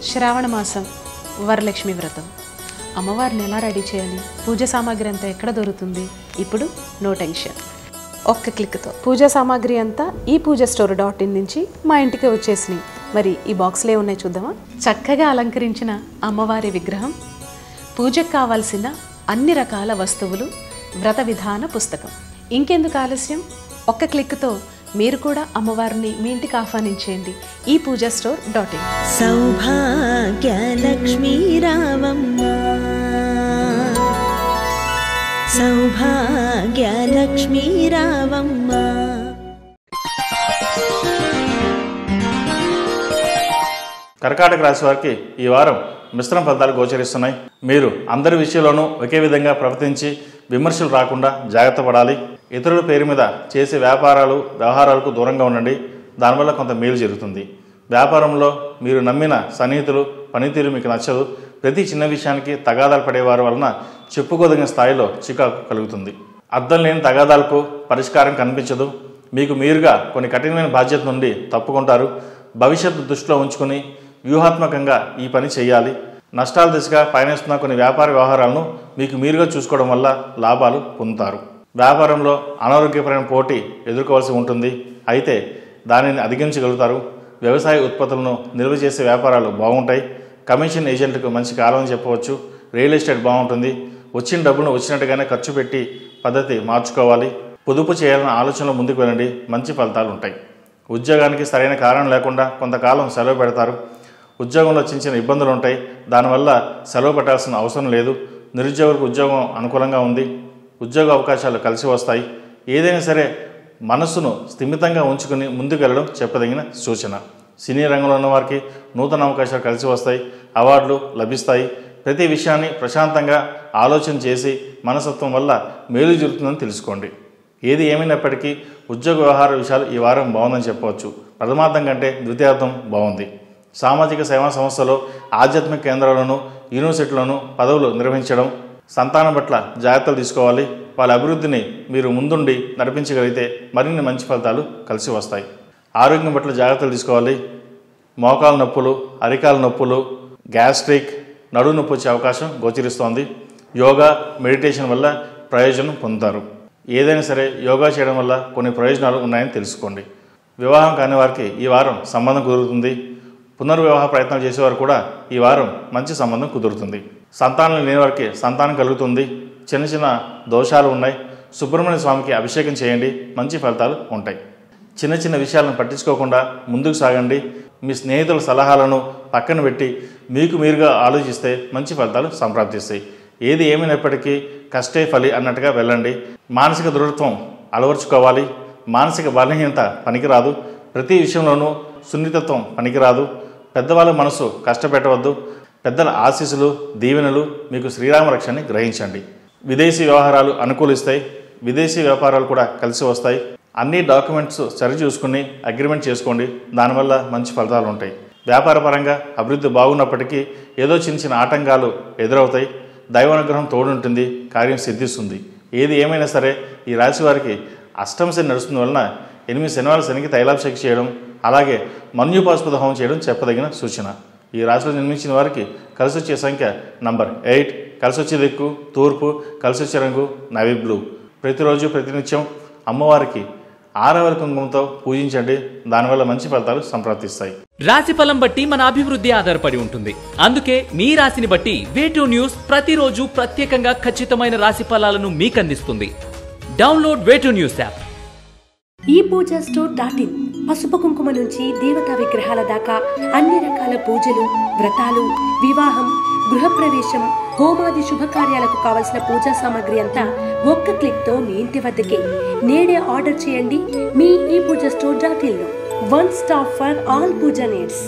శ్రావణ మాసం వరలక్ష్మి వ్రతం. అమ్మవారిని ఎలా రెడీ చేయాలి, పూజ సామాగ్రి అంతా ఎక్కడ దొరుకుతుంది? ఇప్పుడు నో టెన్షన్, ఒక్క క్లిక్తో పూజా సామాగ్రి అంతా ఈ పూజాస్టోర్.in నుంచి మా ఇంటికి వచ్చేసినాయి. మరి ఈ బాక్స్లే ఉన్నాయి చూద్దామా? చక్కగా అలంకరించిన అమ్మవారి విగ్రహం, పూజకు కావాల్సిన అన్ని రకాల వస్తువులు, వ్రత విధాన పుస్తకం. ఇంకెందుకు ఆలస్యం, ఒక్క క్లిక్తో మీరు కూడా అమ్మవారిని మీ ఇంటికి ఆహ్వానించేయండి ఈ పూజాస్టోర్.in. సౌభాగ్యలక్ష్మీ రావమ్మ, సౌభాగ్యలక్ష్మీ రావమ్మ. కర్కాటక రాశి వారికి ఈ వారం మిశ్రమ ఫలితాలు గోచరిస్తున్నాయి. మీరు అందరి విషయంలోనూ ఒకే విధంగా ప్రవర్తించి విమర్శలు రాకుండా జాగ్రత్త పడాలి. ఇతరుల పేరు మీద చేసే వ్యాపారాలు వ్యవహారాలకు దూరంగా ఉండండి. దానివల్ల కొంత మేలు జరుగుతుంది. వ్యాపారంలో మీరు నమ్మిన సన్నిహితులు పనితీరు మీకు నచ్చదు. ప్రతి చిన్న విషయానికి తగాదాలు పడేవారి వలన చెప్పుకోదగిన స్థాయిలో చికాకు కలుగుతుంది. అర్థం లేని తగాదాలకు పరిష్కారం కనిపించదు. మీకు మీరుగా కొన్ని కఠినమైన బాధ్యత నుండి తప్పుకుంటారు. భవిష్యత్తు దృష్టిలో ఉంచుకుని వ్యూహాత్మకంగా ఈ పని చేయాలి. నష్టాల దిశగా పయనిస్తున్న కొన్ని వ్యాపార వ్యవహారాలను మీకు మీరుగా చూసుకోవడం వల్ల లాభాలు పొందుతారు. వ్యాపారంలో అనారోగ్యపరమైన పోటీ ఎదుర్కోవాల్సి ఉంటుంది. అయితే దానిని అధిగమించగలుగుతారు. వ్యవసాయ ఉత్పత్తులను నిల్వ చేసే వ్యాపారాలు బాగుంటాయి. కమిషన్ ఏజెంట్లకు మంచి కాలం అని చెప్పవచ్చు. రియల్ ఎస్టేట్ బాగుంటుంది. వచ్చిన డబ్బును వచ్చినట్టుగానే ఖర్చు పెట్టి పద్ధతి మార్చుకోవాలి. పొదుపు చేయాలన్న ఆలోచనలో ముందుకు వెళ్ళండి. మంచి ఫలితాలు ఉంటాయి. ఉద్యోగానికి సరైన కారణం లేకుండా కొంతకాలం సెలవు పెడతారు. ఉద్యోగంలో చిన్న చిన్న ఇబ్బందులు ఉంటాయి. దానివల్ల సెలవు పెట్టాల్సిన అవసరం లేదు. నిరుద్యోగులకు ఉద్యోగం అనుకూలంగా ఉంది. ఉద్యోగ అవకాశాలు కలిసి వస్తాయి. ఏదైనా సరే మనస్సును స్థిమితంగా ఉంచుకుని ముందుకు వెళ్ళడం చెప్పదగిన సూచన. సినీ రంగంలో ఉన్న వారికి నూతన అవకాశాలు కలిసి వస్తాయి. అవార్డులు లభిస్తాయి. ప్రతి విషయాన్ని ప్రశాంతంగా ఆలోచన చేసి మనస్తత్వం వల్ల మేలు జరుగుతుందని తెలుసుకోండి. ఏది ఏమైనప్పటికీ ఉద్యోగ వ్యవహార విషయాలు ఈ వారం బాగుందని చెప్పవచ్చు. ప్రథమార్థం కంటే ద్వితీయార్థం బాగుంది. సామాజిక సేవా సంస్థలో ఆధ్యాత్మిక కేంద్రాలను యూనివర్సిటీలను పదవులు నిర్వహించడం, సంతానం పట్ల జాగ్రత్తలు తీసుకోవాలి. వాళ్ళ అభివృద్ధిని మీరు ముందుండి నడిపించగలిగితే మరిన్ని మంచి ఫలితాలు కలిసి వస్తాయి. ఆరోగ్యం పట్ల జాగ్రత్తలు తీసుకోవాలి. మోకాలు నొప్పులు, అరికాల నొప్పులు, గ్యాస్ట్రిక్, నడుము నొప్పి వచ్చే అవకాశం గోచరిస్తోంది. యోగా మెడిటేషన్ వల్ల ప్రయోజనం పొందుతారు. ఏదైనా సరే యోగా చేయడం వల్ల కొన్ని ప్రయోజనాలు ఉన్నాయని తెలుసుకోండి. వివాహం కాని వారికి ఈ వారం సంబంధం కుదురుతుంది. పునర్వివాహ ప్రయత్నాలు చేసేవారు కూడా ఈ వారం మంచి సంబంధం కుదురుతుంది. సంతానం లేని వారికి సంతానం కలుగుతుంది. చిన్న చిన్న దోషాలు ఉన్నాయి. సుబ్రహ్మణ్య స్వామికి అభిషేకం చేయండి. మంచి ఫలితాలు ఉంటాయి. చిన్న చిన్న విషయాలను పట్టించుకోకుండా ముందుకు సాగండి. మీ స్నేహితుల సలహాలను పక్కన పెట్టి మీకు మీరుగా ఆలోచిస్తే మంచి ఫలితాలు సంప్రాప్తిస్తాయి. ఏది ఏమైనప్పటికీ కష్టే ఫలి అన్నట్టుగా వెళ్ళండి. మానసిక దృఢత్వం అలవర్చుకోవాలి. మానసిక బలహీనత పనికిరాదు. ప్రతి విషయంలోనూ సున్నితత్వం పనికిరాదు. పెద్దవాళ్ళ మనసు కష్టపెట్టవద్దు. పెద్దల ఆశీస్సులు దీవెనలు మీకు శ్రీరామ రక్షణని గ్రహించండి. విదేశీ వ్యవహారాలు అనుకూలిస్తాయి. విదేశీ వ్యాపారాలు కూడా కలిసి వస్తాయి. అన్ని డాక్యుమెంట్స్ సరిచూసుకుని అగ్రిమెంట్ చేసుకోండి. దానివల్ల మంచి ఫలితాలు ఉంటాయి. వ్యాపారపరంగా అభివృద్ధి బాగున్నప్పటికీ ఏదో చిన్న చిన్న ఆటంకాలు ఎదురవుతాయి. దైవానుగ్రహం తోడుంటుంది. కార్యం సిద్ధిస్తుంది. ఏది ఏమైనా సరే ఈ రాశి వారికి అష్టమ శని నడుస్తున్న వలన 8 శనివారాల శనికి తైలాభిషేకం చేయడం, అలాగే మన్యుపాస్పద హోమం చేయడం చెప్పదగిన సూచన. ఈ రాశిలో జన్మించిన వారికి కలిసి వచ్చే సంఖ్య నంబర్ 8, కలిసి వచ్చే దిక్కు తూర్పు, కలిసి వచ్చే రంగు నవీ బ్లూ. ప్రతిరోజు ప్రతినిత్యం అమ్మవారికి 6వ కుంకుమతో పూజించండి. దానివల్ల మంచి ఫలితాలు సంప్రాప్తిస్తాయి. రాశి ఫలం బట్టి మన అభివృద్ధి ఆధారపడి ఉంటుంది. అందుకే మీ రాశిని బట్టి వే2 న్యూస్ ప్రతిరోజు ప్రత్యేకంగా ఖచ్చితమైన రాశి ఫలాలను మీకు అందిస్తుంది. Download Way two News app. ఈ పూజాస్టోర్.in పసుపు కుంకుమ నుంచి దేవతా విగ్రహాల దాకా అన్ని రకాల పూజలు, వ్రతాలు, వివాహం, గృహప్రవేశం, హోమాది శుభకార్యాలకు కావలసిన పూజా సామాగ్రి అంతా ఒక్క క్లిక్తో మీ ఇంటి వద్దకే. నేడే ఆర్డర్ చేయండి మీ ఈ పూజాస్టోర్.in లో. One stop for all puja needs.